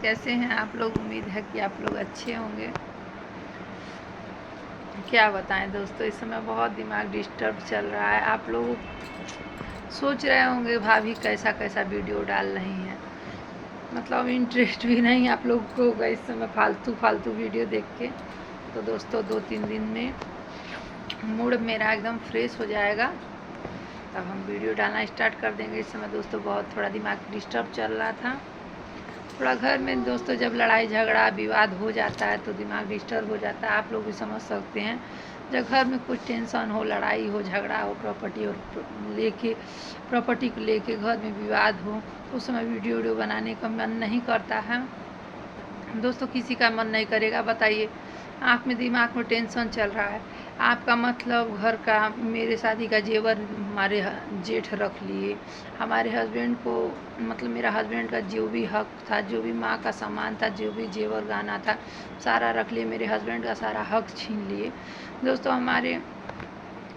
कैसे हैं आप लोग। उम्मीद है कि आप लोग अच्छे होंगे। क्या बताएं दोस्तों, इस समय बहुत दिमाग डिस्टर्ब चल रहा है। आप लोग सोच रहे होंगे भाभी कैसा कैसा वीडियो डाल रही हैं, मतलब इंटरेस्ट भी नहीं आप लोग को होगा इस समय फालतू फालतू वीडियो देख के। तो दोस्तों 2-3 दिन में मूड मेरा एकदम फ्रेश हो जाएगा, तब हम वीडियो डालना स्टार्ट कर देंगे। इस समय दोस्तों बहुत थोड़ा दिमाग डिस्टर्ब चल रहा था। थोड़ा घर में दोस्तों जब लड़ाई झगड़ा विवाद हो जाता है तो दिमाग डिस्टर्ब हो जाता है। आप लोग भी समझ सकते हैं, जब घर में कुछ टेंशन हो, लड़ाई हो, झगड़ा हो, प्रॉपर्टी को लेके घर में विवाद हो, उस समय वीडियो बनाने का मन नहीं करता है। दोस्तों किसी का मन नहीं करेगा बताइए। आँख में दिमाग में टेंशन चल रहा है आपका, मतलब घर का, मेरे शादी का जेवर हमारे जेठ रख लिए, हमारे हस्बैंड को, मतलब मेरा हस्बैंड का जो भी हक था, जो भी माँ का सामान था, जो भी जेवर गहना था, सारा रख लिए। मेरे हस्बैंड का सारा हक छीन लिए। दोस्तों हमारे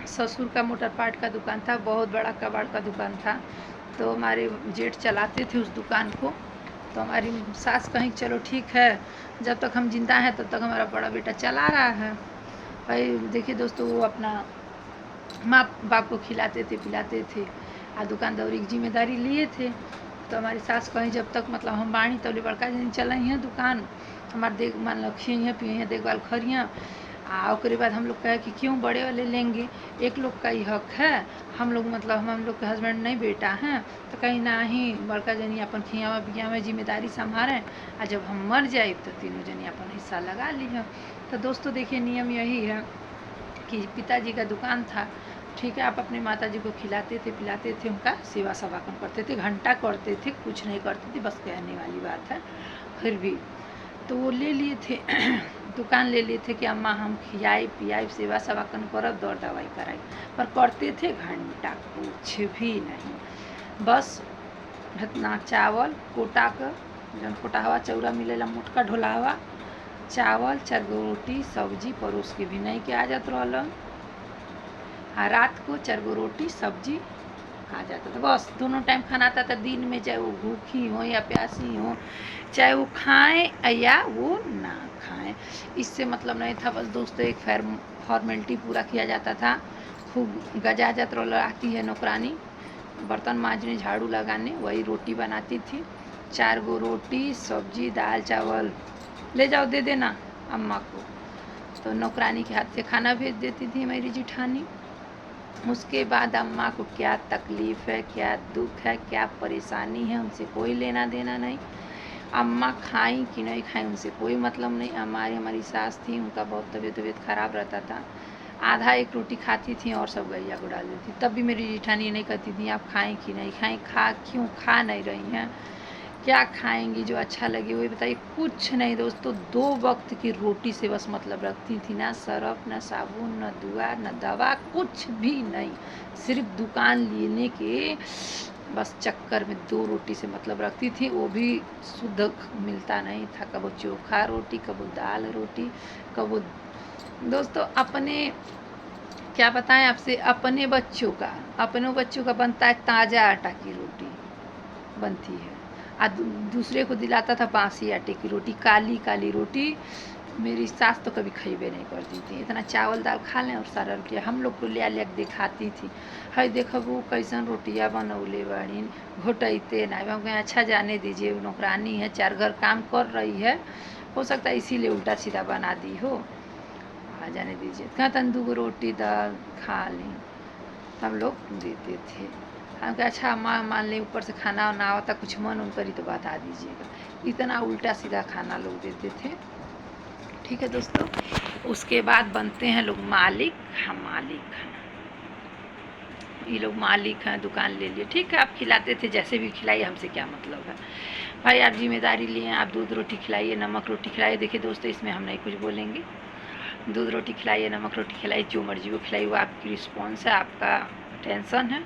ससुर का मोटर पार्ट का दुकान था, बहुत बड़ा कबाड़ का दुकान था, तो हमारे जेठ चलाते थे उस दुकान को। तो हमारी सास कहीं चलो ठीक है, जब तक हम जिंदा हैं तब तक हमारा बड़ा बेटा चला रहा है। भाई देखिए दोस्तों, वो अपना माँ बाप को खिलाते थे पिलाते थे और दुकानदारी की जिम्मेदारी लिए थे। तो हमारी सास कहीं जब तक मतलब हम बाणी तब बड़का दिन चल रही हैं दुकान, हमारे देख मान लो खिए पिए देखभाल खरियाँ उसके बाद हम लोग कहे कि क्यों बड़े वाले लेंगे, एक लोग का ही हक है। हम लोग मतलब हम लोग के हस्बैंड नहीं बेटा हैं, तो कहीं ना ही बड़का जनी अपन खियावा पियावा जिम्मेदारी संभालें, और जब हम मर जाए तो तीनों जनी अपन हिस्सा लगा लिया। तो दोस्तों देखिए नियम यही है कि पिताजी का दुकान था, ठीक है, आप अपने माताजी को खिलाते थे पिलाते थे, उनका सेवा सवाकन करते थे, घंटा करते थे, कुछ नहीं करते थे, बस कहने वाली बात है। फिर भी तो वो ले लिए थे दुकान ले लिए थे कि अम्मा हम खियाई पियाई सेवा सवाकन करब दौड़ दवाई कराई, पर करते थे घंटा कुछ भी नहीं। बस भतना चावल कोटा का, जौन कोटावा चौरा मिलेला मोटका ढोलावा, चावल 4 गो रोटी सब्जी परोस के भी नहीं के आ जात रहलन, आ रात को 4 गो रोटी सब्जी आ जाता था। बस दोनों टाइम खाना आता था दिन में, चाहे वो भूखी हो या प्यासी हो, चाहे वो खाएं या वो ना खाएं, इससे मतलब नहीं था। बस दोस्तों एक फॉर्मेलिटी पूरा किया जाता था। खूब गजाजत आती है नौकरानी, बर्तन मांजने झाड़ू लगाने, वही रोटी बनाती थी। 4 गो रोटी सब्जी दाल चावल ले जाओ दे देना अम्मा को, तो नौकरानी के हाथ से खाना भेज देती थी मेरी जिठानी। उसके बाद अम्मा को क्या तकलीफ़ है, क्या दुख है, क्या परेशानी है, उनसे कोई लेना देना नहीं। अम्मा खाई कि नहीं खाई उनसे कोई मतलब नहीं। हमारी सास थी, उनका बहुत तबीयत ख़राब रहता था, आधा एक रोटी खाती थी और सब गैया को डाल देती, तब भी मेरी जिठानी नहीं कहती थी आप खाएं कि नहीं खाएं, क्यों खा नहीं रही हैं, क्या खाएंगी जो अच्छा लगे वही बताइए। कुछ नहीं दोस्तों, 2 वक्त की रोटी से बस मतलब रखती थी, ना सरफ ना साबुन ना दुआ ना दवा, कुछ भी नहीं, सिर्फ दुकान लेने के बस चक्कर में 2 रोटी से मतलब रखती थी, वो भी शुद्ध मिलता नहीं था, कबो चोखा रोटी कबो दाल रोटी कबो। दोस्तों अपने क्या बताएं आपसे, अपने बच्चों का बनता है ताज़ा आटा की रोटी बनती है, दूसरे को दिलाता था बासी आटे की रोटी, काली काली रोटी। मेरी सास तो कभी खइबे नहीं करती थी, इतना चावल दाल खा लें और सारा रोटियाँ हम लोग को ले ले दिखाती थी, है देखो वो कैसन रोटियाँ बनौले बाड़ी, घोटते नहीं। हम कहें अच्छा जाने दीजिए, नौकरानी है 4 घर काम कर रही है, हो सकता है इसीलिए उल्टा सीधा बना दी हो, आ जाने दीजिए। कहाँ तन 2 रोटी दाल खा ली, हम लोग देते थे। हम कहा अच्छा माँ मान लें ऊपर से खाना ना आता, कुछ मन उन करी तो बता दीजिएगा, इतना उल्टा सीधा खाना लोग देते थे। ठीक है दोस्तों, उसके बाद बनते हैं लोग मालिक। हम मालिक हैं, ये लोग मालिक हैं, दुकान ले लिए, ठीक है आप खिलाते थे जैसे भी खिलाइए, हमसे क्या मतलब है भाई, आप जिम्मेदारी लिए, आप दूध रोटी खिलाइए नमक रोटी खिलाइए। देखिए दोस्तों इसमें हम नहीं कुछ बोलेंगे, दूध रोटी खिलाइए नमक रोटी खिलाइए, जो मर्जी वो खिलाइए, वो आपकी रिस्पॉन्स है, आपका टेंशन है।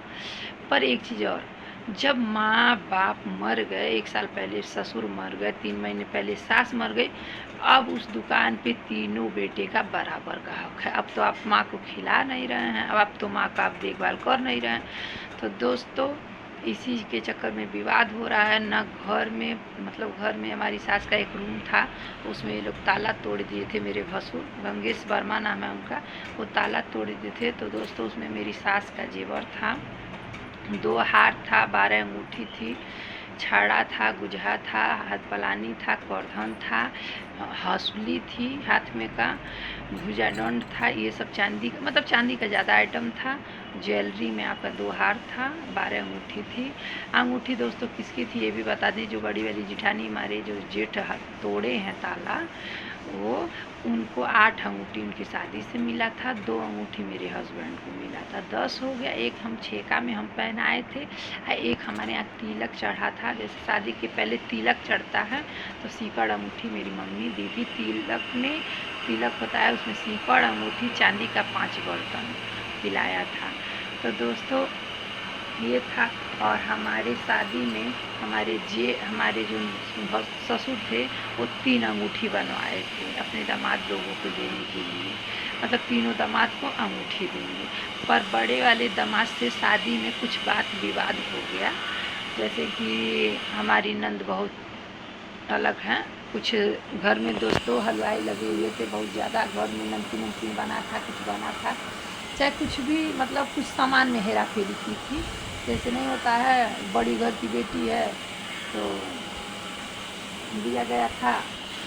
पर एक चीज़ और, जब माँ बाप मर गए, 1 साल पहले ससुर मर गए, 3 महीने पहले सास मर गई, अब उस दुकान पे तीनों बेटे का बराबर का हक है। अब तो आप माँ को खिला नहीं रहे हैं, अब आप तो माँ का आप देखभाल कर नहीं रहे हैं। तो दोस्तों इसी के चक्कर में विवाद हो रहा है। न घर में मतलब घर में हमारी सास का एक रूम था, उसमें ये लोग ताला तोड़ दिए थे। मेरे भसुर गंगेश वर्मा नाम है उनका, वो ताला तोड़ दिए थे। तो दोस्तों उसमें मेरी सास का जेवर था, 2 हार था, 12 अंगूठी थी, छाड़ा था, गुजहा था, हाथ पलानी था, करधन था, हंसुली थी हाथ में का, भुजा दंड था। ये सब चांदी का मतलब चांदी का ज़्यादा आइटम था। ज्वेलरी में आपका 2 हार था, 12 अंगूठी थी। अंगूठी दोस्तों किसकी थी ये भी बता दें, जो बड़ी वाली जिठानी हमारे जो जेठ तोड़े हैं ताला, वो उनको 8 अंगूठी उनकी शादी से मिला था, 2 अंगूठी मेरे हस्बैंड को मिला था, 10 हो गया। एक हम छेका में हम पहनाए थे, एक हमारे यहाँ तिलक चढ़ा था। जैसे शादी के पहले तिलक चढ़ता है तो सीकड़ अंगूठी मेरी मम्मी दी थी। तिलक होता है, उसमें सीकड़ अंगूठी चांदी का 5 बर्तन पिलाया था। तो दोस्तों ये था। और हमारे शादी में हमारे जो ससुर थे वो 3 अंगूठी बनवाए थे अपने दामाद लोगों को देने के लिए, मतलब तीनों दामाद को अंगूठी देंगे। पर बड़े वाले दामाद से शादी में कुछ बात विवाद हो गया, जैसे कि हमारी नंद बहुत अलग हैं। कुछ घर में दोस्तों हलवाई लगे हुए थे बहुत ज़्यादा, घर में नमकीन बना था, कुछ बना था, चाहे कुछ भी मतलब कुछ सामान में हेरा फेरी की थी। जैसे नहीं होता है, बड़ी घर की बेटी है तो दिया गया था।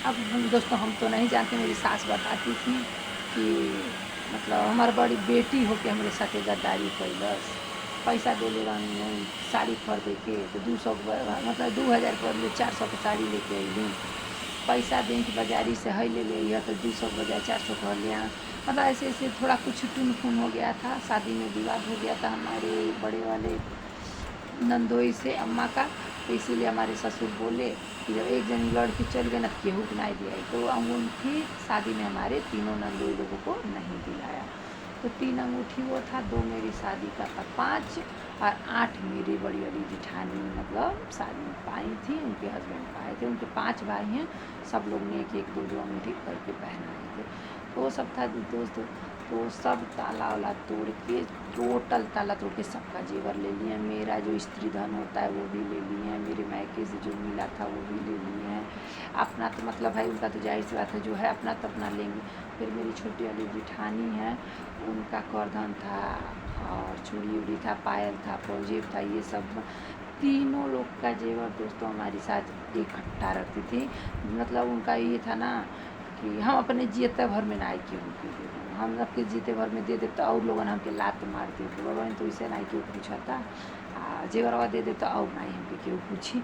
अब दोस्तों हम तो नहीं जानते, मेरी सास बताती थी कि मतलब हमारी बड़ी बेटी हो के हमारे साथ गद्दारी कैलस, पैसा दे ले रही साड़ी खरीदे के, तो 200 मतलब 2000 के बदले 400 की साड़ी लेके अली, पैसा दें कि बाजारी से है ले लिया तो 200 के बजाय 400 कर लिया। मतलब ऐसे ऐसे थोड़ा कुछ टून फून हो गया था, शादी में विवाद हो गया था हमारे बड़े वाले नंदोई से अम्मा का। तो इसीलिए हमारे ससुर बोले कि जब एक जन लड़की चल गई ना तो केहू को नहीं दिया, तो अंगूठी शादी में हमारे तीनों नंदोई लोगों को नहीं दिलाया। तो 3 अंगूठी वो था, 2 मेरी शादी का था, 5 और 8 मेरी बड़ी वाली जिठानी मतलब शादी में पाई थी, उनके हस्बैंड पाए थे। उनके 5 भाई हैं, सब लोग ने एक एक 2 अंगूठी करके पहनाए थे। तो वो सब था दोस्तों। तो सब ताला वाला तोड़ के, टोटल ताला तोड़ के सबका जेवर ले लिए। मेरा जो स्त्री धन होता है वो भी ले लिए हैं, मेरे मायके से जो मिला था वो भी ले लिए हैं। अपना तो मतलब भाई उनका तो जाहिर सी बात है, जो है अपना तो अपना लेंगे। फिर मेरी छोटी वाली जिठानी है, उनका करधन था और चूड़ी उड़ी था, पायल था, प्रोजेक्ट था, ये सब तीनों लोग का जेवर दोस्तों हमारे साथ इकट्ठा रखती थी। मतलब उनका ये था ना कि हम अपने जीते भर में ना क्यों दे, हम सबके जीते भर में दे दे तो और लोगों ने हमके लात मार दे, बाबा तो इसे ना क्यों पूछता, जेवरवा दे दे तो और नहीं हमके क्यों पूछी।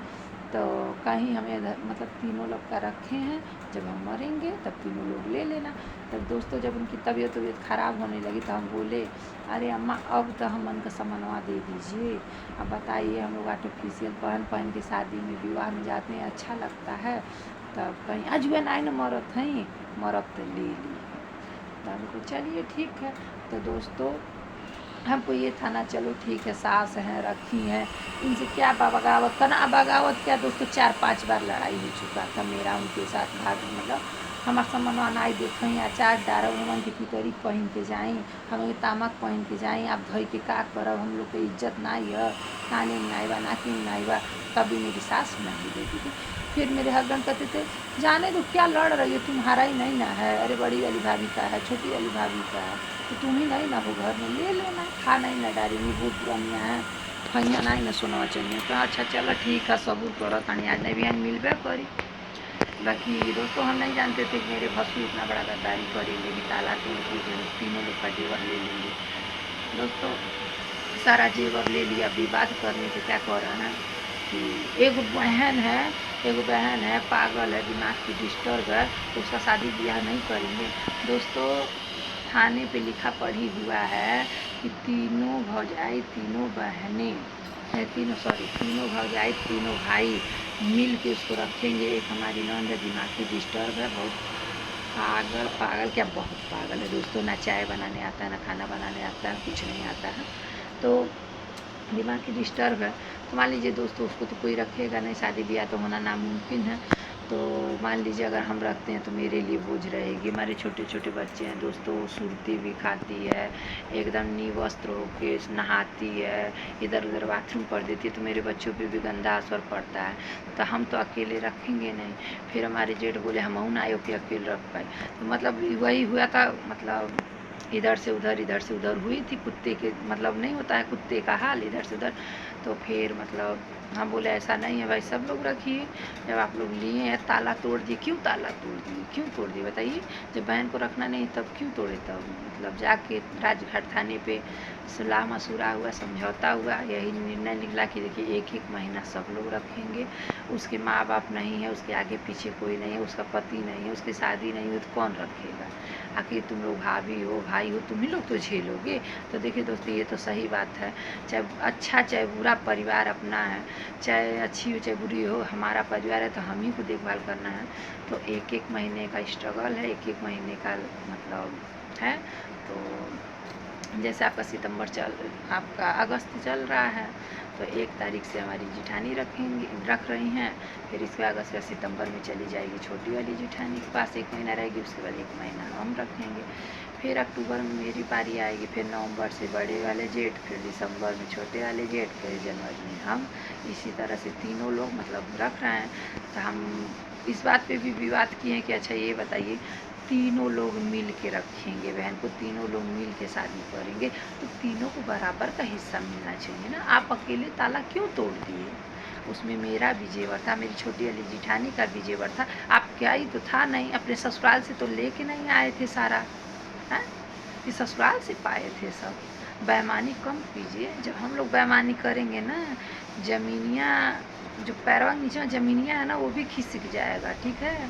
तो कहीं हमें मतलब तीनों लोग का रखे हैं, जब हम मरेंगे तब तीनों लोग ले लेना। तब दोस्तों जब उनकी तबीयत ख़राब होने लगी तो हम बोले, अरे अम्मा अब तो हम मन का सामानवा दे दीजिए, अब बताइए हम लोग आर्टिफिशियल पहन के शादी में विवाह में जाते हैं, अच्छा लगता है। तब कहीं आज वे नहीं न मरत हैं, मरत तो ले ली। तब तो चलिए ठीक है। तो दोस्तों हमको ये था ना, चलो ठीक है, सास हैं रखी हैं, इनसे क्या बगावत करना। बगावत क्या दोस्तों, 4-5 बार लड़ाई हो चुका था मेरा उनके साथ। भाग मतलब हमारे सामान नाई देखें, अचार डारा उमन के पितरी पहन के जाएँ, हमें तामक पहन के जाएँ, आप धोई के का करब, हम लोग की इज्जत नहीं है, काने में नहीं बा, नाकी में नहीं बा। तभी मेरी सास नहीं देती थी। फिर मेरे हस्बैंड कहते थे, जाने दो क्या लड़ रही हो, तुम्हारा ही नहीं ना है, अरे बड़ी वाली भाभी का है, छोटी वाली भाभी का है, तो तुम ही नहीं ना हो घर में, ले लेना, खा नहीं ना डारी नींबू पुरानिया है, फैया नहीं ना सोना चाहिए। तो अच्छा चलो ठीक है, सबूर करो तनी, आज नहीं बिहान मिलबे करी। बाकी दोस्तों हम नहीं जानते थे कि मेरे भसू इतना बड़ा गद्दारी करेंगे कि ताला तोड़ के तीनों लोग का जेवर ले लेंगे। दोस्तों सारा जेवर ले लिया, विवाद करने के क्या कर रहा है कि एक बहन है पागल है, दिमाग की डिस्टर्ब है, तो उसका शादी ब्याह नहीं करेंगे। दोस्तों थाने पे लिखा पढ़ी हुआ है कि तीनों भौजाई तीनों बहनें तीनों भौजाई तीनों भाई मिल के उसको रखेंगे। एक हमारी नंद है, दिमाग की डिस्टर्ब है, बहुत पागल क्या बहुत पागल है दोस्तों, ना चाय बनाने आता है, ना खाना बनाने आता है, कुछ नहीं आता है, तो दिमाग की डिस्टर्ब है। तो मान लीजिए दोस्तों उसको तो कोई रखेगा नहीं, शादी ब्याह तो होना नामुमकिन है। तो मान लीजिए अगर हम रखते हैं तो मेरे लिए बोझ रहेगी। हमारे छोटे छोटे बच्चे हैं दोस्तों, सुरती भी खाती है, एकदम निवस्त्र होके नहाती है, इधर उधर बाथरूम कर देती है, तो मेरे बच्चों पे भी गंदा असर पड़ता है। तो हम तो अकेले रखेंगे नहीं। फिर हमारे जेठ बोले हम ना आयो कि अकेले रख पाए, तो मतलब वही हुआ था। मतलब इधर से उधर हुई थी कुत्ते के, मतलब नहीं होता है कुत्ते का हाल इधर से उधर। तो फिर मतलब हम बोले ऐसा नहीं है भाई, सब लोग रखिए। जब आप लोग लिए हैं ताला तोड़ दिए, क्यों ताला तोड़ दिए, क्यों तोड़ दिए बताइए? जब बहन को रखना नहीं तब क्यों तोड़े? तब मतलब जाके राजघाट थाने पे सुलह मशुरा हुआ, समझौता हुआ, यही निर्णय निकला कि देखिए 1-1 महीना सब लोग रखेंगे। उसके माँ बाप नहीं है, उसके आगे पीछे कोई नहीं है, उसका पति नहीं है, उसकी शादी नहीं हुई तो कौन रखेगा? आखिर तुम लोग भाभी हो भाई हो, तुम ही लोग तो झेलोगे। तो देखिए दोस्तों, ये तो सही बात है। चाहे अच्छा चाहे बुरा परिवार अपना है, चाहे अच्छी हो चाहे बुरी हो, हमारा परिवार है तो हम ही को देखभाल करना है। तो 1-1 महीने का स्ट्रगल है, 1-1 महीने का मतलब है। तो जैसे आपका अगस्त चल रहा है, तो 1 तारीख से हमारी जिठानी रख रही हैं। फिर इसके अगस्त या सितंबर में चली जाएगी छोटी वाली जिठानी के पास, 1 महीना रहेगी, उसके बाद 1 महीना हम रखेंगे। फिर अक्टूबर में मेरी पारी आएगी, फिर नवंबर से बड़े वाले जेठ, फिर दिसंबर में छोटे वाले जेठ, फिर जनवरी में हम। इसी तरह से तीनों लोग मतलब रख रहे हैं। तो हम इस बात पे भी विवाद किए हैं कि अच्छा ये बताइए, तीनों लोग मिल के रखेंगे बहन को, तीनों लोग मिल के शादी करेंगे, तो तीनों को बराबर का हिस्सा मिलना चाहिए ना। आप अकेले ताला क्यों तोड़ दिए? उसमें मेरा भी जेवर था, मेरी छोटी वाली जिठानी का भी जेवर था। आप क्या ही तो था नहीं, अपने ससुराल से तो लेके नहीं आए थे सारा, हैं? ये ससुराल से पाए थे सब। बेईमानी कम कीजिए। जब हम लोग बेईमानी करेंगे ना, ज़मीनिया जो पैरवा के नीचे में ज़मीनिया है ना, वो भी खिसक जाएगा, ठीक है?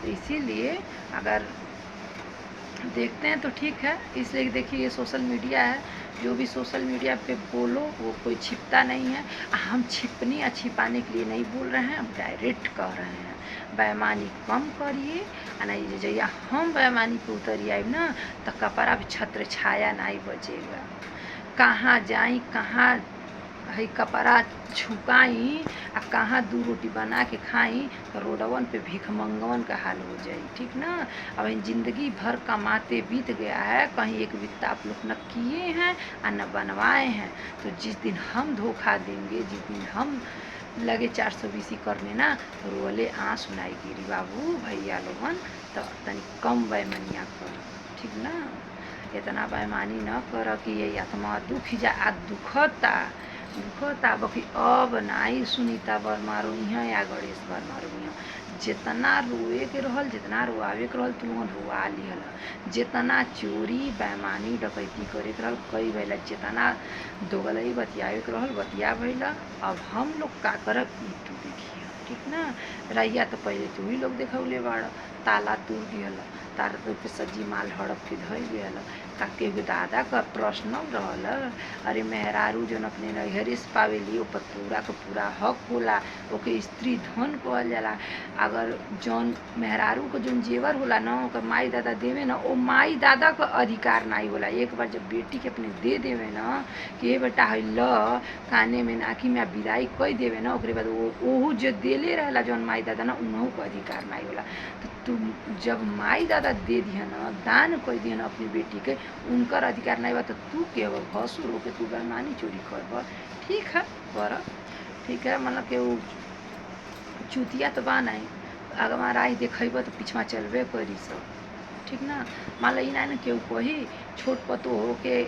तो इसीलिए अगर देखते हैं तो ठीक है। इसलिए देखिए ये सोशल मीडिया है, जो भी सोशल मीडिया पे बोलो वो कोई छिपता नहीं है। हम छिपने या छिपाने के लिए नहीं बोल रहे हैं, हम डायरेक्ट कह रहे हैं बेईमानी कम करिए। नहीं जैया हम बेईमानी पे उतरी आए ना, तो कपड़ा भी छत्र छाया नहीं बचेगा। कहाँ जाई, कहाँ है कपड़ा छुकाई, आ कहाँ 2 रोटी बना के खाई, तो रोडवन पे भीख मंगवन का हाल हो जाए, ठीक ना? अब ज़िंदगी भर कमाते बीत गया है, कहीं एक बित्ता आप लोग न किए हैं और न बनवाए हैं। तो जिस दिन हम धोखा देंगे, जिस दिन हम लगे 420 करने ना, तो रोले आँसू नहीं गिरी बाबू भैया लोगन। तो तनी कम बेईमानियाँ कर, ठीक ना? इतना बेईमानी न कर कि ये आत्मा दुख जा दुखता बाकी अब नाई सुनीता वर्मा रोइहाँ या गणेश वर्मा रोइहाँ। जितना रोए के रहल, जितना रोआवे के रहल, तू लोगन रोआ लिहल। जितना चोरी बेईमानी डकैती करे के रहल कई भैला, जितना दोगलई बतियावे के रहल बतिया भैला। अब हम लोग का करब ई तू देखिए, ठीक ना? रैया तो पहले तू ही लोग देखौले बाड़, ताला तोड़ दिहल, तारा तो पे सब्जी माल हड़प के धइल गयल। का केहू दादा का प्रश्न रहल, अरे मेहरारू जौन अपने नैहरे से पावेली ओपर पूरा के पूरा हक होला, ओके स्त्री धन कहल जाला। अगर जौन मेहरारू को जौन जेवर होला ना, ओकर माई दादा देवे ना, ओ माई दादा का अधिकार नहीं होला। एक बार जब बेटी के अपने दे देवे ना कि ये बेटा है ल काने में नाकी में विदाई कई देवे ना, ओकरे बाद ओहू जो देले रहेला जौन माई दादा ना, उनहू का अधिकार नहीं होला। तो तुम जब माई दादा दे दिया ना, दान कर दिया ना अपनी बेटी के, उनकर अधिकार नहीं बा, तो तू के हो भसुर हो के तू बेईमानी चोरी कर? ठीक है कर, ठीक है, मतलब के वो चुतिया तो बा नहीं, अगवा राह देखेब तो पिछवा चलबे करी सब, ठीक ना? मान ली ना केहू कही छोट पतो हो के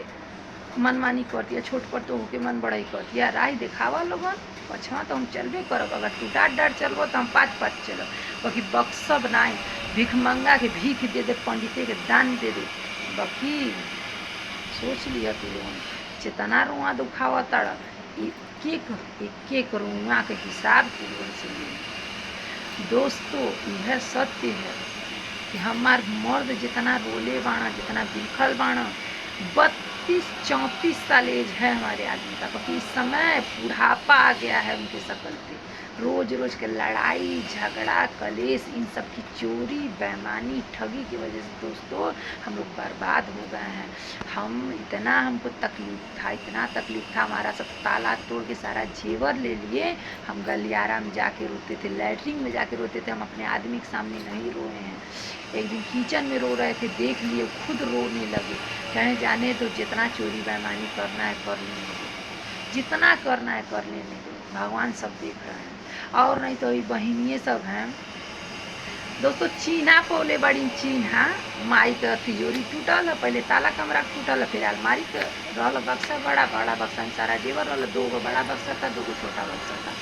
मनमानी कर दिया, छोट पतो हो के मन बड़ाई कर दिया, राह देखावा लोगन, पछवा तो हम चलबे करब। अगर तू डाट चलबो तो हम पाँच चलब, बाकी बक्सब नहीं। भीख मंगा के भीख दे दे, पंडिते के दान दे दे, बाकी सोच लिया तू लोगन। जितना रुआ दुखावा तड़ एक एक रुआ के हिसाब तू लोगन से ले। दोस्तों यह सत्य है कि हमार मर्द जितना रोले बाणा, जितना बिखल बाणा, 33-34 साल एज है हमारे आदमी का, क्योंकि इस समय बुढ़ापा आ गया है उनके शकल पे। रोज रोज के लड़ाई झगड़ा कलेश, इन सब की चोरी बेईमानी ठगी की वजह से दोस्तों हम लोग बर्बाद हो गए हैं। हमको इतना तकलीफ था, हमारा सब ताला तोड़ के सारा जेवर ले लिए। हम गलियारा में जाके रोते थे, लैट्रिन में जाके रोते थे। हम अपने आदमी के सामने नहीं रोए हैं। एक दिन किचन में रो रहे थे, देख लिए, खुद रोने लगे। कहें जाने तो जितना चोरी बेईमानी करना है कर लेने दो, जितना करना है कर लेने दो, भगवान सब देख रहे हैं। और नहीं तो ये बहिनिये सब हैं दोस्तों। चीन्हा पोले बड़ी चीन्हा माई का तिजोरी टूटल है, पहले ताला कमरा टूटल है, फिर अलमारी के रहल बक्सा, बड़ा बक्सा में सारा जेवर रहल। 2 गो बड़ा बक्सा था, 2 गो छोटा बक्सा था,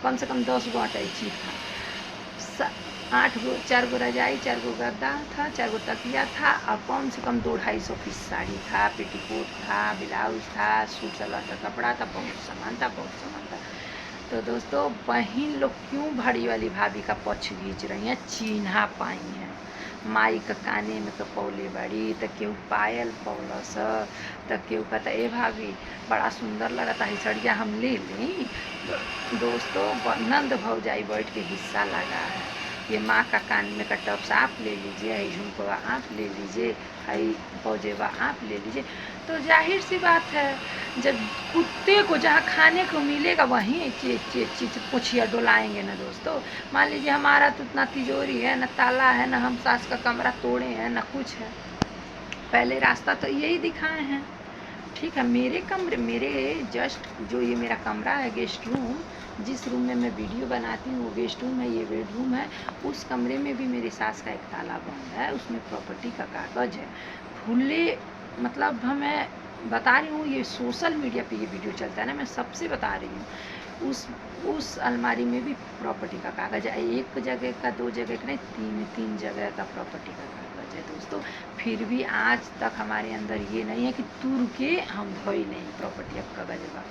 कम से कम 10 गो अटैची था, 8 गो, 4 गो रजाई, 4 गो गद्दा था, 4 गो तकिया था, और कम से कम 200-250 पीस साड़ी था, पेटीकोट था, ब्लाउज था, सूट सलवार का कपड़ा था, बहुत सामान था। तो दोस्तों बहन लोग क्यों बड़ी वाली भाभी का पक्ष खींच रही हैं? चिन्हा पाई हैं माई का काने में पौले बड़ी, तो केहू पायल पौलस, तो केहू कहता ए भाभी बड़ा सुंदर लगता है सड़िया, हम ले लें। दोस्तों नंद भौजाई बैठ के हिस्सा लगा है। ये माँ का कान में का टप्स आप ले लीजिए, है झुमकवा आप ले लीजिए, है पौजेवा आप ले लीजिए। तो जाहिर सी बात है, जब कुत्ते को जहाँ खाने को मिलेगा वहीं चीज पूछिया डोलाएंगे ना दोस्तों। मान लीजिए हमारा तो उतना तिजोरी है, न ताला है, न हम सास का कमरा तोड़े हैं, न कुछ है। पहले रास्ता तो यही दिखाए हैं। ठीक है, मेरे जस्ट जो ये मेरा कमरा है, गेस्ट रूम, जिस रूम में मैं वीडियो बनाती हूँ वो गेस्ट रूम है, ये बेडरूम है। उस कमरे में भी मेरी सास का एक ताला बंद है, उसमें प्रॉपर्टी का कागज़ है खुले। मतलब मैं बता रही हूँ, ये सोशल मीडिया पे ये वीडियो चलता है ना, मैं सबसे बता रही हूँ। उस अलमारी में भी प्रॉपर्टी का कागज़ है, एक जगह का, 2 जगह का नहीं, 3 जगह का प्रॉपर्टी का कागज़ है दोस्तों। फिर भी आज तक हमारे अंदर ये नहीं है कि तुर के हम धोई नहीं प्रॉपर्टी का कागज़ का।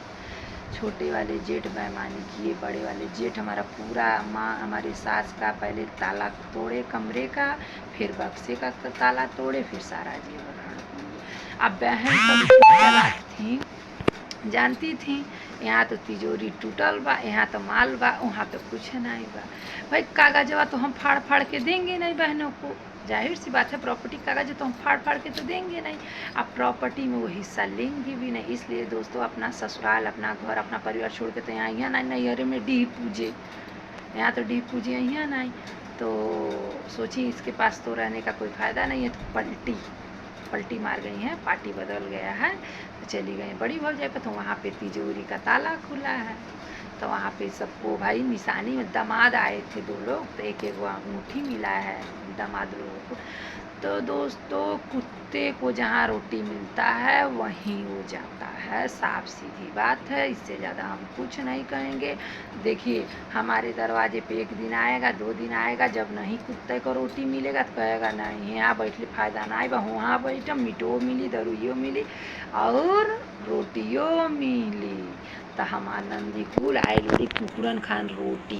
छोटे वाले जेठ बेईमानी किए, बड़े वाले जेठ हमारा पूरा, माँ हमारी सास का पहले ताला तोड़े कमरे का, फिर बक्से का ताला तोड़े, फिर सारा जेवर हड़प लिए। अब बहन सब चालाक थी, जानती थी यहाँ तो तिजोरी टूटल बा, यहाँ तो माल बा, वहाँ तो कुछ नहीं बा। भाई कागजवा तो हम फाड़ के देंगे नहीं बहनों को, जाहिर सी बात है। प्रॉपर्टी कागज तो हम फाड़ के तो देंगे नहीं, अब प्रॉपर्टी में वो हिस्सा लेंगे भी नहीं। इसलिए दोस्तों अपना ससुराल, अपना घर, अपना परिवार छोड़ के तो यहाँ नहीं, नैहरे में डी पूजे, यहाँ तो डी पूजे यहाँ नहीं। तो सोची इसके पास तो रहने का कोई फ़ायदा नहीं है, तो पलटी मार गई हैं, पार्टी बदल गया है, तो चली गई बड़ी भौजाई पे। तो वहाँ पे तिजोरी का ताला खुला है, तो वहाँ पे सबको भाई निशानी में दामाद आए थे 2 लोग, तो एक अंगूठी मिला है दामाद लोगों को। तो दोस्तों कुत्ते को जहाँ रोटी मिलता है वहीं वो जाता है, साफ सीधी बात है। इससे ज़्यादा हम कुछ नहीं कहेंगे। देखिए हमारे दरवाजे पे 1 दिन आएगा, 2 दिन आएगा, जब नहीं कुत्ते को रोटी मिलेगा तो कहेगा नहीं यहाँ बैठले फायदा नहीं बा, वहाँ बैठ मीटो मिली, दरुइयो मिली और रोटियो मिली। तो हमार नंदी कुल आए कुकुरन खान रोटी।